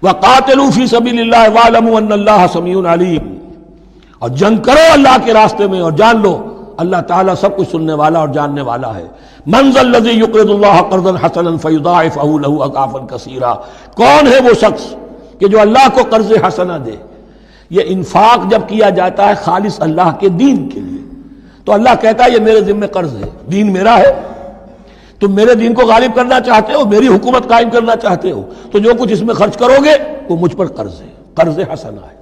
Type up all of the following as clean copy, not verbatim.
وَقَاتِلُوا فِي سَبِيلِ اللَّهِ وَاعْلَمُوا أَنَّ اللَّهَ سَمِيعٌ عَلِيمٌ، اور جنگ کرو اللہ کے راستے میں اور جان لو اللہ تعالیٰ سب کچھ سننے والا اور جاننے والا ہے۔ مَنْ ذَا الَّذِي يُقْرِضُ اللَّهَ قَرْضًا حَسَنًا فَيُضَاعِفَهُ لَهُ أَضْعَافًا كَثِيرًا، کون ہے وہ شخص کہ جو اللہ کو قرض حسنہ دے؟ یہ انفاق جب کیا جاتا ہے خالص اللہ کے دین کے لیے تو اللہ کہتا ہے یہ میرے ذمہ قرض ہے، دین میرا ہے، تم میرے دین کو غالب کرنا چاہتے ہو، میری حکومت قائم کرنا چاہتے ہو، تو جو کچھ اس میں خرچ کرو گے وہ مجھ پر قرض ہے، قرض حسنہ ہے۔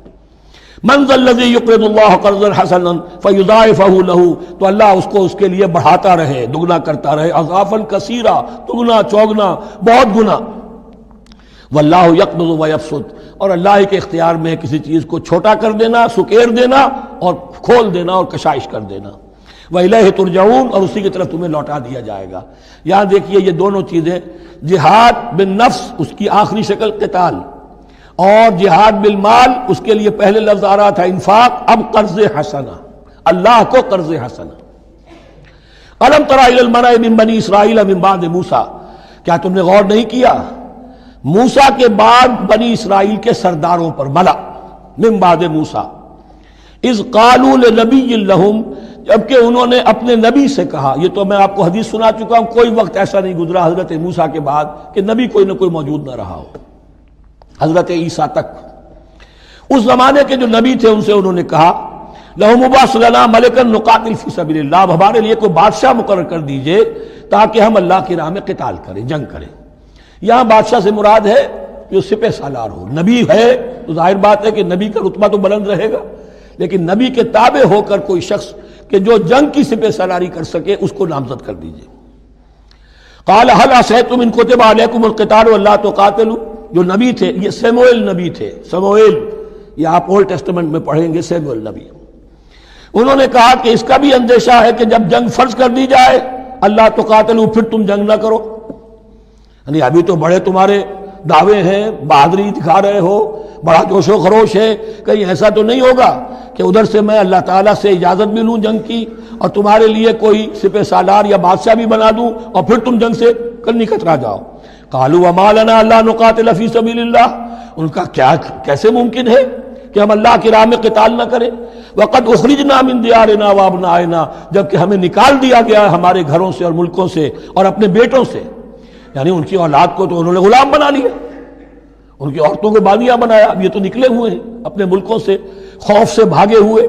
من ذا الذی یقرض اللہ قرضا حسنا فیضاعفہ لہ، تو اللہ اس کو اس کے لیے بڑھاتا رہے، دگنا کرتا رہے، اضعافا کثیرا، دگنا چوگنا، بہت گنا۔ واللہ یقبض ویبسط، اور اللہ کے اختیار میں کسی چیز کو چھوٹا کر دینا، سکیر دینا اور کھول دینا اور کشائش کر دینا۔ وَإِلَيْهِ تُرْجَعُونَ، اور اسی کی طرف تمہیں لوٹا دیا جائے گا۔ یہاں دیکھیے یہ دونوں چیزیں، جہاد بالنفس اس کی آخری شکل قتال، اور جہاد بالمال اس کے لیے پہلے لفظ آ رہا تھا انفاق، اب قرض حسنہ، اللہ کو قرض حسنہ۔ أَلَمْ تَرَ إِلَى الْمَلَإِ مِن بَنِي إِسْرَائِيلَ مِن بَعْدِ مُوسَىٰ، کیا تم نے غور نہیں کیا موسیٰ کے بعد بنی اسرائیل کے سرداروں پر، ملا من بعد موسیٰ، اذ قالوا لنبی لہم، جبکہ انہوں نے اپنے نبی سے کہا، یہ تو میں آپ کو حدیث سنا چکا ہوں، کوئی وقت ایسا نہیں گزرا حضرت موسیٰ کے بعد کہ نبی کوئی نہ کوئی موجود نہ رہا ہو، حضرت عیسیٰ تک۔ اس زمانے کے جو نبی تھے ان سے انہوں نے کہا لَهُمْ مُبَعَثْ لَنَا مَلِكًا نُقَاتِلْ فِي سَبِيلِ اللَّهِ، اب ہمارے لیے کوئی بادشاہ مقرر کر دیجئے تاکہ ہم اللہ کی راہ میں قتال کریں، جنگ کریں۔ یہاں بادشاہ سے مراد ہے جو سپہ سالار ہو، نبی ہے تو ظاہر بات ہے کہ نبی کا رتبہ تو بلند رہے گا، لیکن نبی کے تابع ہو کر کوئی شخص کہ جو جنگ کی سپہ سالاری کر سکے اس کو نامزد کر دیجئے۔ قال هل عصیتم ان کتب علیکم القتال الا تقاتلوا، جو نبی تھے یہ سموئیل نبی تھے، سموئیل، یہ آپ اولڈ ٹیسٹمنٹ میں پڑھیں گے سموئیل نبی۔ انہوں نے کہا کہ اس کا بھی اندیشہ ہے کہ جب جنگ فرض کر دی جائے اللہ تقاتلوا، پھر تم جنگ نہ کرو، یعنی ابھی تو بڑے تمہارے دعوے ہیں، بہادری دکھا رہے ہو، بڑا جوش و خروش ہے، کہیں ایسا تو نہیں ہوگا کہ ادھر سے میں اللہ تعالیٰ سے اجازت بھی لوں جنگ کی اور تمہارے لیے کوئی سپہ سالار یا بادشاہ بھی بنا دوں اور پھر تم جنگ سے کرنی کترا جاؤ۔ قالوا وما لنا الا نقاتل فی سبیل اللہ، ان کا کیا کیسے ممکن ہے کہ ہم اللہ کی راہ میں قتال نہ کریں؟ وقد اخرجنا من دیارنا وابنائنا، جبکہ ہمیں نکال دیا گیا ہے ہمارے گھروں سے اور ملکوں سے اور اپنے بیٹوں سے، یعنی ان کی اولاد کو تو انہوں نے غلام بنا لیا، ان کی عورتوں کو باندیا بنایا، اب یہ تو نکلے ہوئے ہیں اپنے ملکوں سے، خوف سے بھاگے ہوئے۔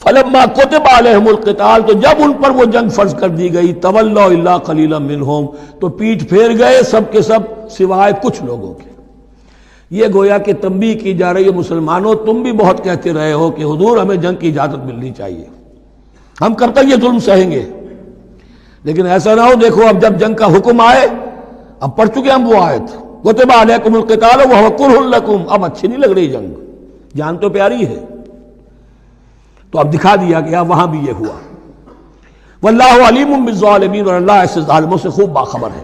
فلما كتب عليهم القتال، تو جب ان پر وہ جنگ فرض کر دی گئی، تولوا الا قليلا منهم، تو پیٹھ پھیر گئے سب کے سب سوائے کچھ لوگوں کے۔ یہ گویا کہ تنبیہ کی جا رہی ہے مسلمانوں، تم بھی بہت کہتے رہے ہو کہ حضور ہمیں جنگ کی اجازت ملنی چاہیے، ہم کب تک یہ ظلم سہیں گے؟ لیکن ایسا نہ ہو، دیکھو اب جب جنگ کا حکم آئے، اب پڑھ چکے ہم وہ آیت کتب علیکم القتال وہو کرہ لکم، اب اچھی نہیں لگ رہی جنگ، جان تو پیاری ہے، تو اب دکھا دیا گیا وہاں بھی یہ ہوا۔ واللہ علیم بالظالمین، اور اللہ ایسے ظالموں سے خوب باخبر ہے۔